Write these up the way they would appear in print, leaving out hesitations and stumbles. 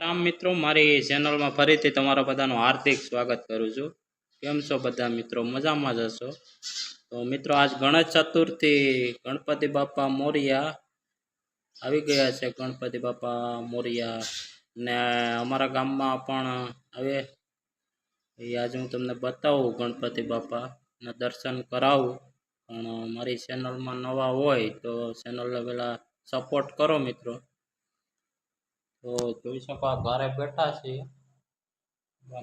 રામ મિત્રો, મારી ચેનલમાં ફરીથી તમારા બધાનું હાર્દિક સ્વાગત કરું છું. કેમ છો બધા મિત્રો? મજામાં જ હશો. તો મિત્રો, આજ ગણેશ ચતુર્થી, ગણપતિ બાપા મોરિયા આવી ગયા છે. ગણપતિ બાપા મોરિયા ને અમારા ગામમાં પણ આવે એ આજે હું તમને બતાવું, ગણપતિ બાપાના દર્શન કરાવું. પણ મારી ચેનલમાં નવા હોય તો ચેનલને પહેલાં સપોર્ટ કરો મિત્રો. તો જોઈ શકો, ઘરે બેઠા છીએ,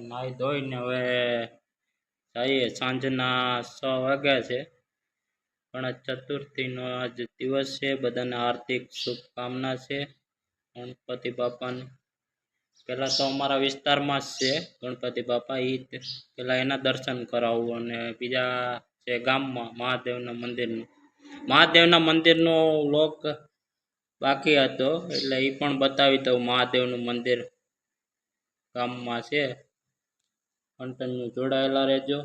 નાહી ધોઈને હવે જઈએ. સાંજના 6 વાગ્યા છે. ગણેશ ચતુર્થીનો આજ દિવસ છે. બધાને હાર્દિક શુભકામના છે ગણપતિ બાપાની. પહેલાં તો અમારા વિસ્તારમાં જ છે ગણપતિ બાપા, એ પહેલાં એના દર્શન કરાવું. અને બીજા છે ગામમાં મહાદેવના મંદિરનો વ્લોગ બાકી હતો, એટલે એ પણ બતાવી દઉં. મહાદેવનું મંદિર ગામમાં છે, કન્ટિન્યુ જોડાયેલા રહેજો.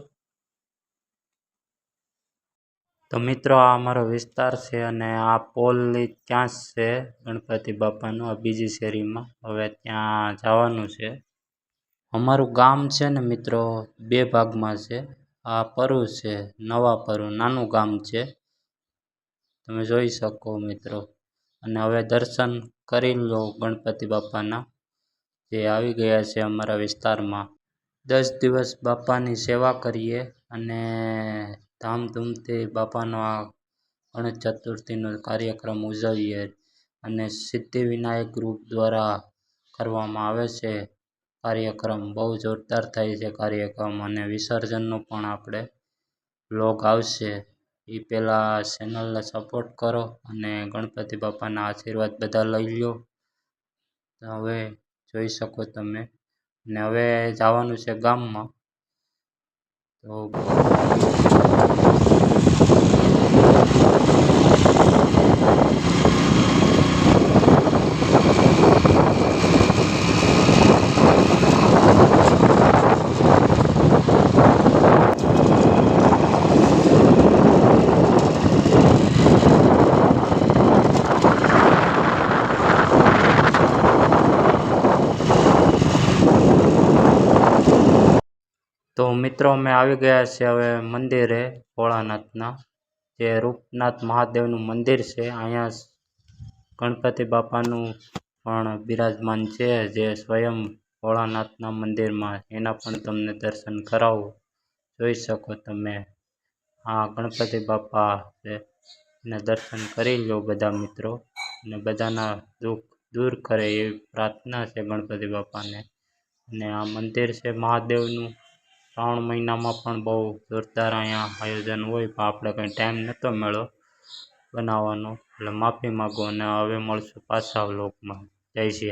તો મિત્રો, આ અમારો વિસ્તાર છે અને આ પોલની ત્યાં જ છે ગણપતિ બાપાનું, આ બીજી શેરીમાં. હવે ત્યાં જવાનું છે. અમારું ગામ છે ને મિત્રો, 2 ભાગમાં છે. આ પરુ છે, નવા પરુ, નાનું ગામ છે, તમે જોઈ શકો મિત્રો. અને હવે દર્શન કરી લો ગણપતિ બાપાના, જે આવી ગયા છે અમારા વિસ્તારમાં. 10 દિવસ બાપાની સેવા કરીએ અને ધામધૂમથી બાપાનો આ ગણેશ ચતુર્થીનો કાર્યક્રમ ઉજવીએ. અને સિદ્ધિવિનાયક ગ્રુપ દ્વારા કરવામાં આવે છે કાર્યક્રમ. બહુ જોરદાર થાય છે કાર્યક્રમ. અને વિસર્જનનો પણ આપણે વ્લોગ આવશે. એ પહેલાં ચેનલને સપોર્ટ કરો અને ગણપતિ બાપાના આશીર્વાદ બધા લઈ લો. હવે જોઈ શકો તમે. ને હવે જવાનું છે ગામમાં. તો મિત્રો, અમે આવી ગયા છે હવે મંદિરે, ભોળાનાથના, જે રૂપનાથ મહાદેવનું મંદિર છે. અહીંયા ગણપતિ બાપાનું પણ બિરાજમાન છે, જે સ્વયં ભોળાનાથના મંદિરમાં. એના પણ તમને દર્શન કરાવું. જોઈ શકો તમે, આ ગણપતિ બાપા છે, એના દર્શન કરી લો બધા મિત્રો. અને બધાના દુઃખ દૂર કરે એવી પ્રાર્થના છે ગણપતિ બાપાને. અને આ મંદિર છે મહાદેવનું. શ્રાવણ મહિનામાં પણ બહુ જોરદાર અહીંયા આયોજન હોય, પણ આપણે કંઈ ટાઈમ નહોતો મળ્યો બનાવવાનો, એટલે માફી માગો. અને હવે મળશું પાછા વ્લોગમાં. જય શ્રી રામ.